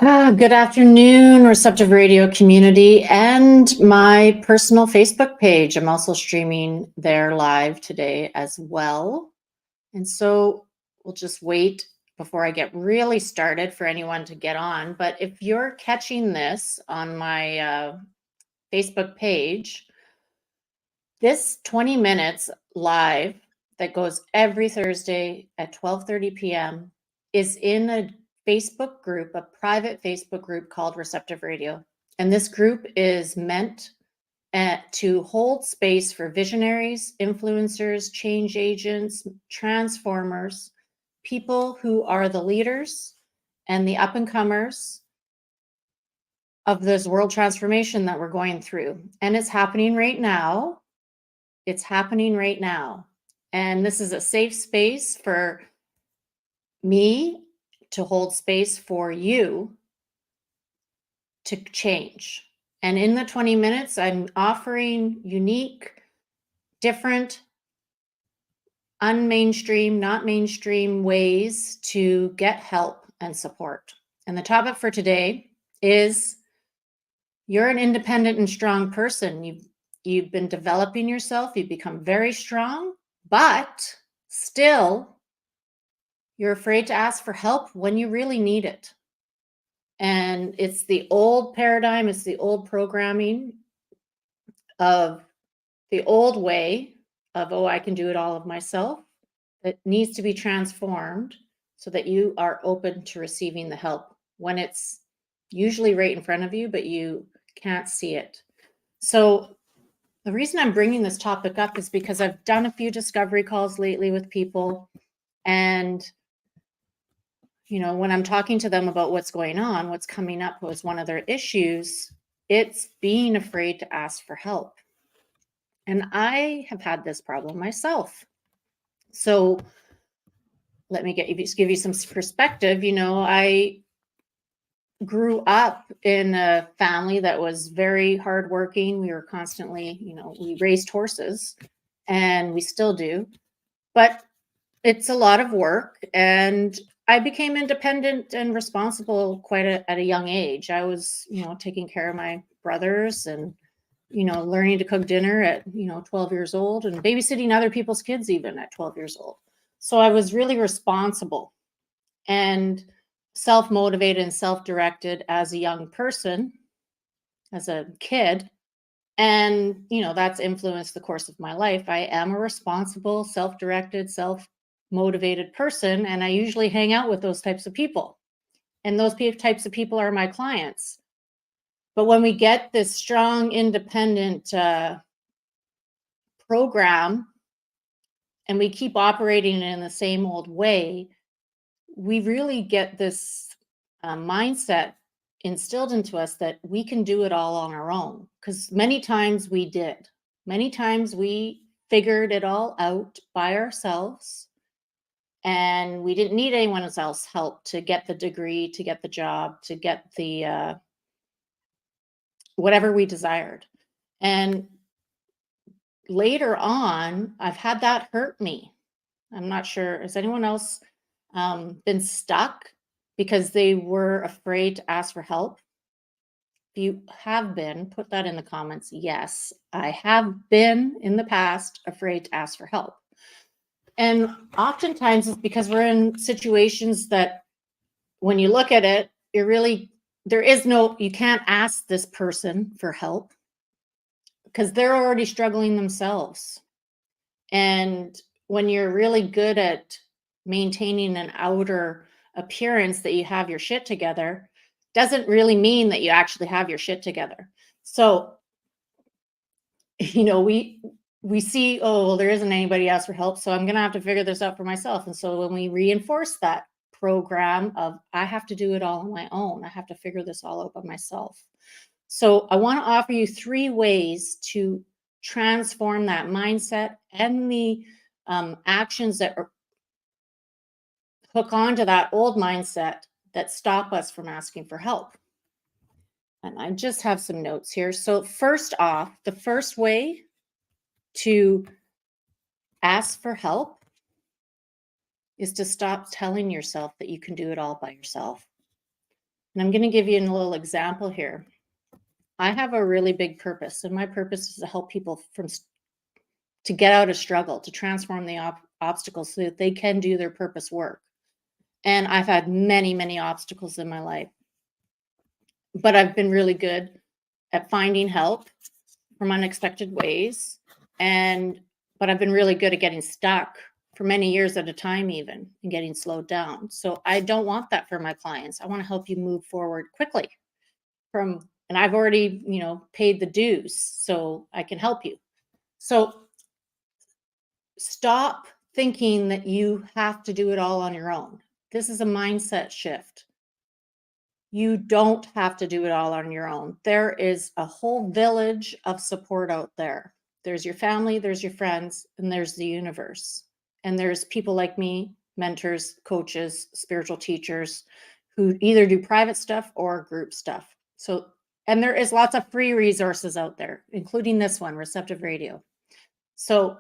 Good afternoon, Receptive Radio community and my personal Facebook page. I'm also streaming there live today as well. And so we'll just wait before I get really started for anyone to get on. But if you're catching this on my Facebook page, this 20 minutes live that goes every Thursday at 12:30 p.m. is in a Facebook group, a private Facebook group called Receptive Radio. And this group is meant to hold space for visionaries, influencers, change agents, transformers, people who are the leaders and the up and comers of this world transformation that we're going through. And it's happening right now. It's happening right now. And this is a safe space for me to hold space for you to change. And in the 20 minutes, I'm offering unique, different, unmainstream, not mainstream ways to get help and support. And the topic for today is you're an independent and strong person. You've been developing yourself. You've become very strong, but still you're afraid to ask for help when you really need it. And it's the old paradigm, it's the old programming of the old way of, oh, I can do it all of myself, that needs to be transformed so that you are open to receiving the help when it's usually right in front of you, but you can't see it. So the reason I'm bringing this topic up is because I've done a few discovery calls lately with people, and when I'm talking to them about what's going on, what's coming up was one of their issues, it's being afraid to ask for help. And I have had this problem myself. So let me give you some perspective. I grew up in a family that was very hardworking. We were constantly, we raised horses, and we still do, but it's a lot of work. And I became independent and responsible at a young age. I was, taking care of my brothers and, learning to cook dinner at, 12 years old, and babysitting other people's kids even at 12 years old. So I was really responsible and self-motivated and self-directed as a young person, as a kid. And, that's influenced the course of my life. I am a responsible, self-directed, self-motivated person, and I usually hang out with those types of people. And those types of people are my clients. But when we get this strong, independent program and we keep operating in the same old way, we really get this mindset instilled into us that we can do it all on our own. Because many times we did. Many times we figured it all out by ourselves, and we didn't need anyone else's help to get the degree, to get the job, to get the whatever we desired. And later on, I've had that hurt me. I'm not sure, has anyone else been stuck because they were afraid to ask for help? If you have been, put that in the comments. Yes, I have been in the past afraid to ask for help. And oftentimes it's because we're in situations that when you look at it, you can't ask this person for help because they're already struggling themselves. And when you're really good at maintaining an outer appearance that you have your shit together, doesn't really mean that you actually have your shit together. So, we see, oh, well, there isn't anybody else for help, so I'm going to have to figure this out for myself. And so when we reinforce that program of, I have to do it all on my own, I have to figure this all out by myself. So I want to offer you 3 ways to transform that mindset and the actions that hook onto that old mindset that stop us from asking for help. And I just have some notes here. So first off, the first way to ask for help is to stop telling yourself that you can do it all by yourself. And I'm going to give you a little example here. I have a really big purpose, and my purpose is to help people to get out of struggle, to transform the obstacles so that they can do their purpose work. And I've had many, many obstacles in my life, but I've been really good at finding help from unexpected ways. But I've been really good at getting stuck for many years at a time, even, and getting slowed down. So I don't want that for my clients. I want to help you move forward quickly and I've already, paid the dues, so I can help you. So stop thinking that you have to do it all on your own. This is a mindset shift. You don't have to do it all on your own. There is a whole village of support out there. There's your family, there's your friends, and there's the universe. And there's people like me, mentors, coaches, spiritual teachers, who either do private stuff or group stuff. And there is lots of free resources out there, including this one, Receptive Radio. So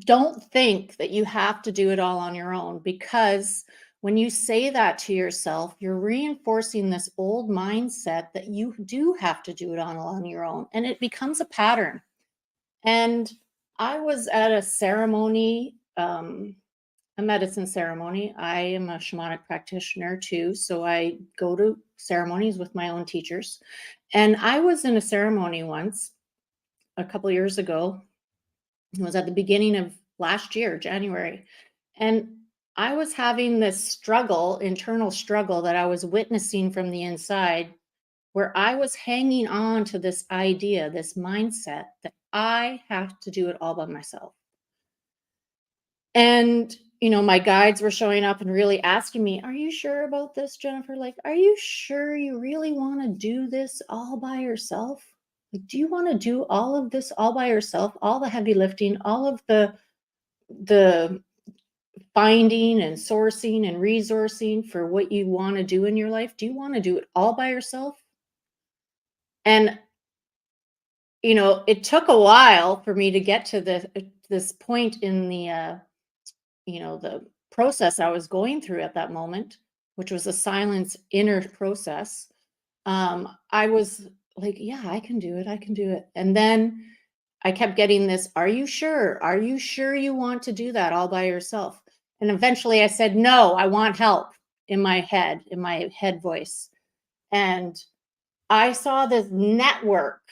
don't think that you have to do it all on your own, because when you say that to yourself, you're reinforcing this old mindset that you do have to do it all on your own, and it becomes a pattern. And I was at a ceremony, a medicine ceremony. I am a shamanic practitioner too, so I go to ceremonies with my own teachers. And I was in a ceremony once, a couple years ago. It was at the beginning of last year, January. And I was having this internal struggle that I was witnessing from the inside, where I was hanging on to this idea, this mindset that I have to do it all by myself. And, my guides were showing up and really asking me, are you sure about this, Jennifer? Like, are you sure you really want to do this all by yourself? Like, do you want to do all of this all by yourself? All the heavy lifting, all of the finding and sourcing and resourcing for what you want to do in your life? Do you want to do it all by yourself? And, it took a while for me to get to this point in the process I was going through at that moment, which was a silence inner process. I was like, yeah, I can do it. I can do it. And then I kept getting this, are you sure? Are you sure you want to do that all by yourself? And eventually I said, no, I want help, in my head voice. And I saw this network.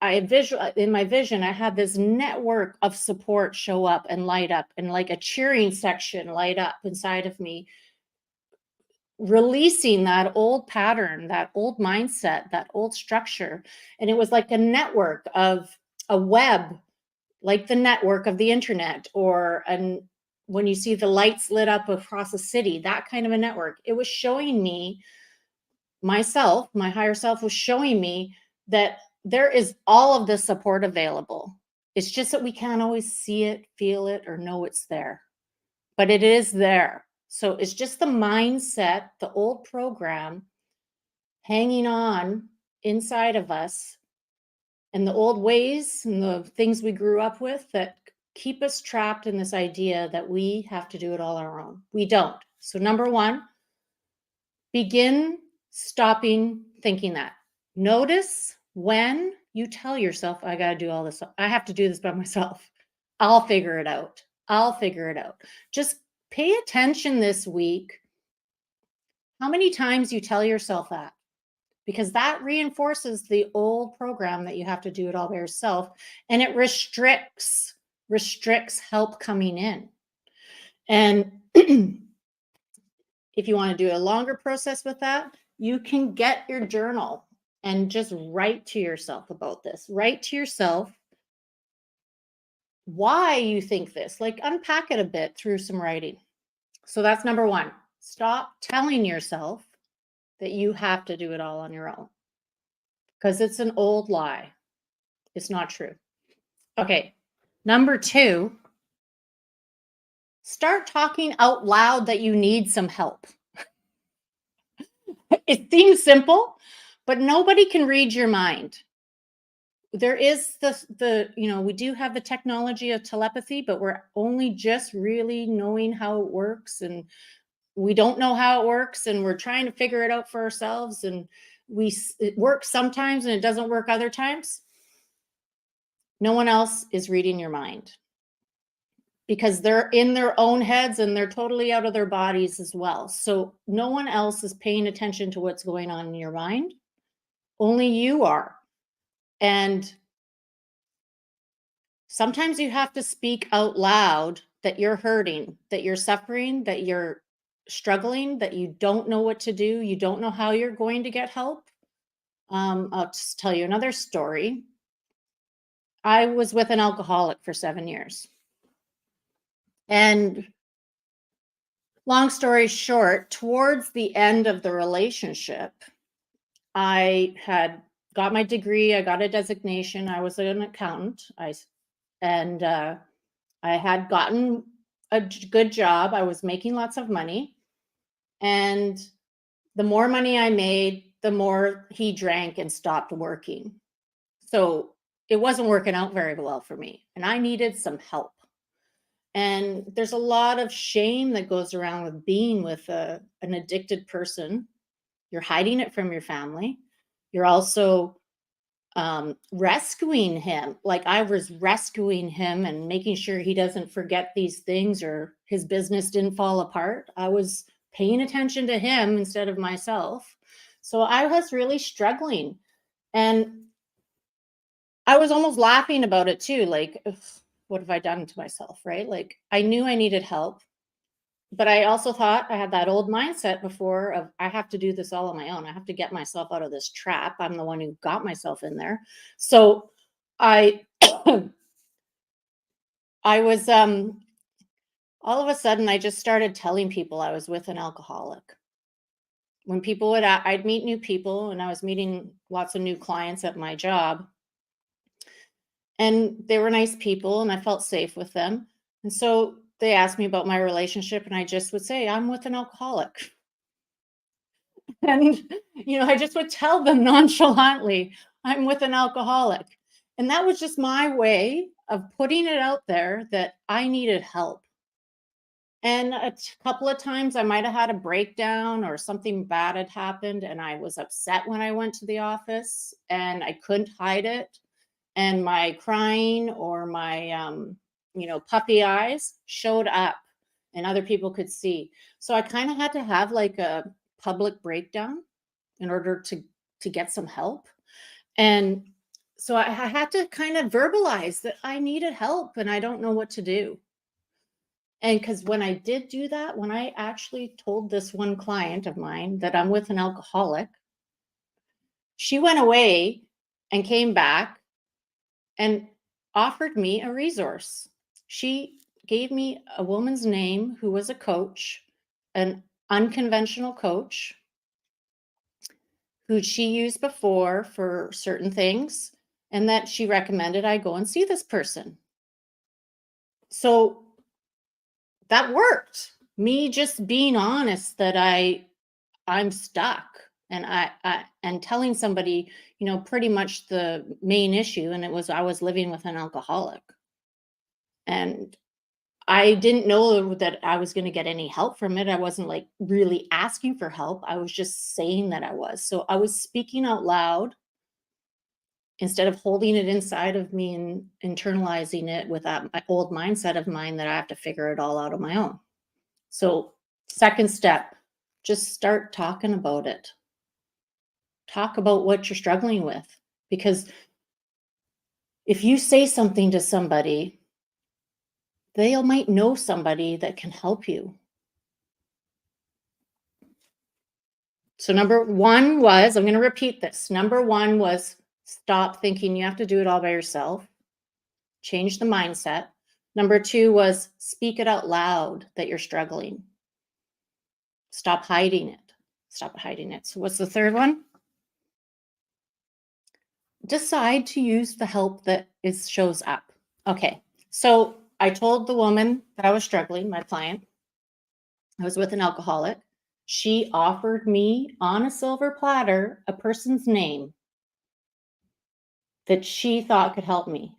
In my vision, I had this network of support show up and light up, and like a cheering section light up inside of me, releasing that old pattern, that old mindset, that old structure. And it was like a network of a web, like the network of the internet, when you see the lights lit up across a city, that kind of a network. It was showing me myself, my higher self was showing me that there is all of the support available. It's just that we can't always see it, feel it, or know it's there, but it is there. So it's just the mindset, the old program hanging on inside of us, and the old ways and the things we grew up with that keep us trapped in this idea that we have to do it all on our own. We don't. So number one, begin stopping thinking that. Notice when you tell yourself, I got to do all this. I have to do this by myself. I'll figure it out. Just pay attention this week how many times you tell yourself that, because that reinforces the old program that you have to do it all by yourself, and it restricts help coming in. And if you want to do a longer process with that, you can get your journal and just write to yourself about this. Write to yourself why you think this, like unpack it a bit through some writing. So that's number one. Stop telling yourself that you have to do it all on your own, because it's an old lie. It's not true. Okay. Number two, start talking out loud that you need some help. It seems simple, but nobody can read your mind. there is we do have the technology of telepathy, but we're only just really knowing how it works, and we don't know how it works, and we're trying to figure it out for ourselves, and it works sometimes and it doesn't work other times. No one else is reading your mind, because they're in their own heads and they're totally out of their bodies as well. So no one else is paying attention to what's going on in your mind. Only you are. And sometimes you have to speak out loud that you're hurting, that you're suffering, that you're struggling, that you don't know what to do. You don't know how you're going to get help. I'll just tell you another story. I was with an alcoholic for 7 years. And long story short, towards the end of the relationship, I had got my degree. I got a designation. I was an accountant. I had gotten a good job. I was making lots of money. And the more money I made, the more he drank and stopped working. So it wasn't working out very well for me. And I needed some help. And there's a lot of shame that goes around with being with an addicted person. You're hiding it from your family. You're also rescuing him. Like I was rescuing him and making sure he doesn't forget these things or his business didn't fall apart. I was paying attention to him instead of myself. So I was really struggling. And I was almost laughing about it too. Like, what have I done to myself, right? Like I knew I needed help. But I also thought I had that old mindset before of I have to do this all on my own. I have to get myself out of this trap. I'm the one who got myself in there. So I I was all of a sudden I just started telling people I was with an alcoholic. When people I'd meet new people, and I was meeting lots of new clients at my job. And they were nice people and I felt safe with them. And so they asked me about my relationship, and I just would say, I'm with an alcoholic. And, I just would tell them nonchalantly, I'm with an alcoholic. And that was just my way of putting it out there that I needed help. And couple of times I might have had a breakdown or something bad had happened, and I was upset when I went to the office and I couldn't hide it. And my crying or my, puppy eyes showed up and other people could see. So I kind of had to have like a public breakdown in order to get some help. And so I had to kind of verbalize that I needed help and I don't know what to do. And because when I did do that, when I actually told this one client of mine that I'm with an alcoholic, she went away and came back and offered me a resource. She gave me a woman's name who was a coach, an unconventional coach who she used before for certain things, and that she recommended I go and see this person. So that worked. Me just being honest that I'm stuck, and and telling somebody, pretty much the main issue, and it was I was living with an alcoholic. And I didn't know that I was going to get any help from it. I wasn't like really asking for help. I was just saying that I was. So I was speaking out loud instead of holding it inside of me and internalizing it with that old mindset of mine that I have to figure it all out on my own. So, second step, just start talking about it. Talk about what you're struggling with. Because if you say something to somebody, they might know somebody that can help you. So number one was, I'm going to repeat this. Number one was stop thinking you have to do it all by yourself. Change the mindset. Number two was speak it out loud that you're struggling. Stop hiding it. Stop hiding it. So what's the third one? Decide to use the help that shows up. Okay. So I told the woman that I was struggling, my client. I was with an alcoholic. She offered me on a silver platter a person's name. that she thought could help me.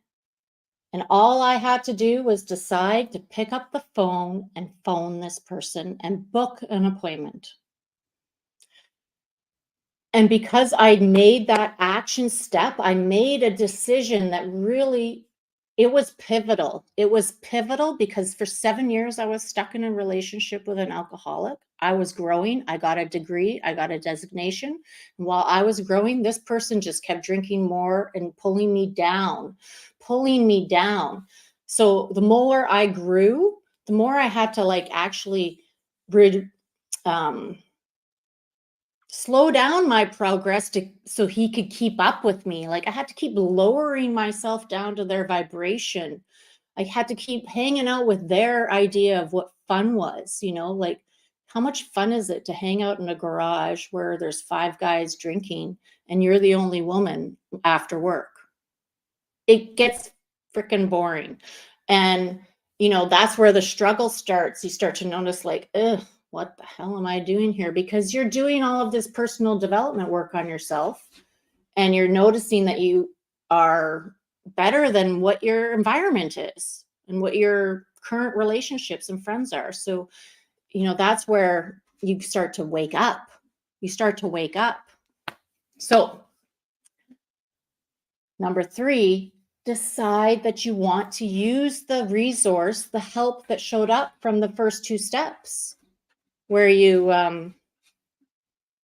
And all I had to do was decide to pick up the phone and phone this person and book an appointment. And because I made that action step, I made a decision that really, it was pivotal. It was pivotal because for 7 years I was stuck in a relationship with an alcoholic. I was growing. I got a degree. I got a designation. And while I was growing, this person just kept drinking more and pulling me down, pulling me down. So the more I grew, the more I had to like actually slow down my progress so he could keep up with me. Like I had to keep lowering myself down to their vibration. I had to keep hanging out with their idea of what fun was, like how much fun is it to hang out in a garage where there's 5 guys drinking and you're the only woman after work? It gets freaking boring. And that's where the struggle starts. You start to notice like, ugh, what the hell am I doing here? Because you're doing all of this personal development work on yourself and you're noticing that you are better than what your environment is and what your current relationships and friends are. So, that's where you start to wake up. You start to wake up. So, number 3, decide that you want to use the resource, the help that showed up from the first 2 steps, where you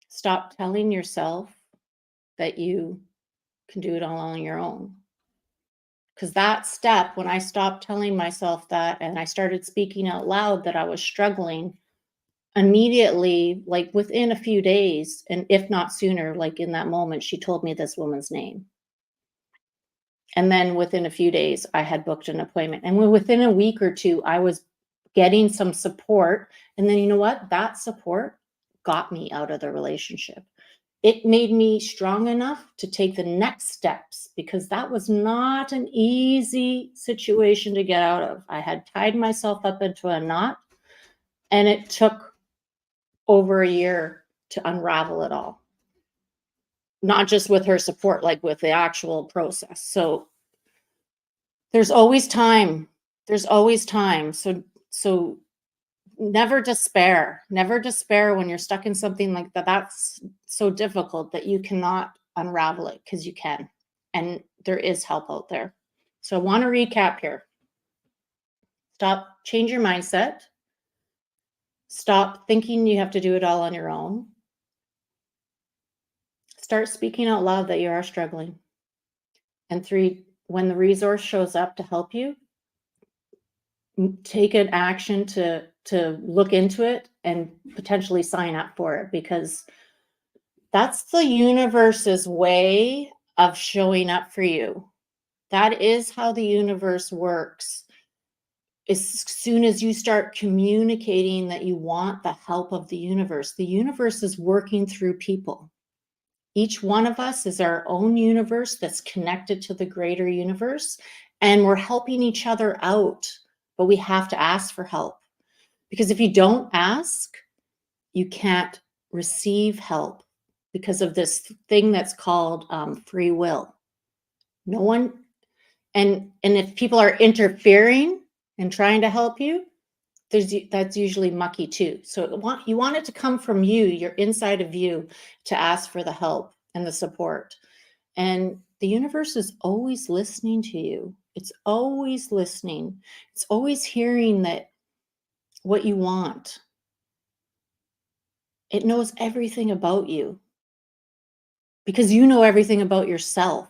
stop telling yourself that you can do it all on your own. Because that step, when I stopped telling myself that and I started speaking out loud that I was struggling, immediately, like within a few days, and if not sooner, like in that moment, she told me this woman's name. And then within a few days, I had booked an appointment. And within a week or 2, I was getting some support. And then you know what? That support got me out of the relationship. It made me strong enough to take the next steps because that was not an easy situation to get out of. I had tied myself up into a knot, and it took over a year to unravel it all. Not just with her support, like with the actual process. So there's always time. There's always time. So never despair. Never despair when you're stuck in something like that. That's so difficult that you cannot unravel it, because you can. And there is help out there. So I want to recap here. Change your mindset. Stop thinking you have to do it all on your own. Start speaking out loud that you are struggling. And 3, when the resource shows up to help you, take an action to look into it and potentially sign up for it, because that's the universe's way of showing up for you. That is how the universe works. As soon as you start communicating that you want the help of the universe is working through people. Each one of us is our own universe that's connected to the greater universe, and we're helping each other out, but we have to ask for help. Because if you don't ask, you can't receive help because of this thing that's called free will. No one, and if people are interfering and trying to help you, that's usually mucky too. So you want it to come from you, your inside of you, to ask for the help and the support. And the universe is always listening to you. It's always listening. It's always hearing that what you want. It knows everything about you because you know everything about yourself.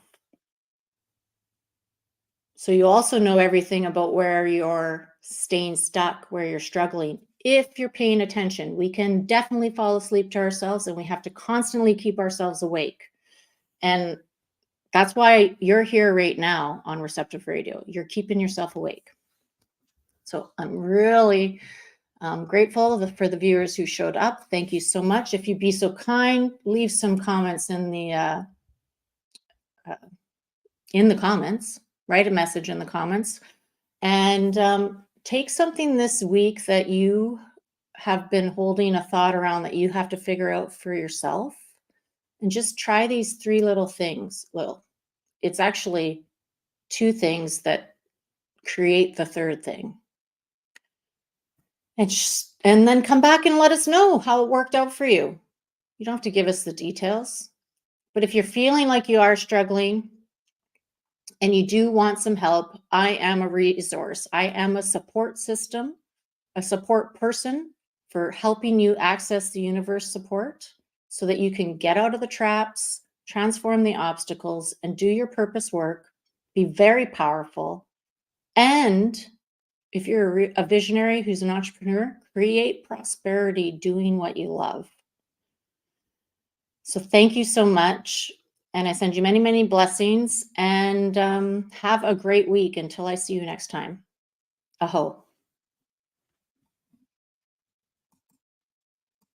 So you also know everything about where you're staying stuck, where you're struggling. If you're paying attention, we can definitely fall asleep to ourselves, and we have to constantly keep ourselves awake. And that's why you're here right now on Receptive Radio. You're keeping yourself awake. So I'm really grateful for the viewers who showed up. Thank you so much. If you'd be so kind, leave some comments in the comments. Write a message in the comments, and take something this week that you have been holding a thought around that you have to figure out for yourself, and just try these 3 little things. it's actually two things that create the third thing. And then come back and let us know how it worked out for you. You don't have to give us the details. But if you're feeling like you are struggling and you do want some help, I am a resource. I am a support system, a support person for helping you access the universe support so that you can get out of the traps, transform the obstacles, and do your purpose work, be very powerful. And if you're a visionary who's an entrepreneur, create prosperity doing what you love. So thank you so much. And I send you many, many blessings, and have a great week until I see you next time. Aho.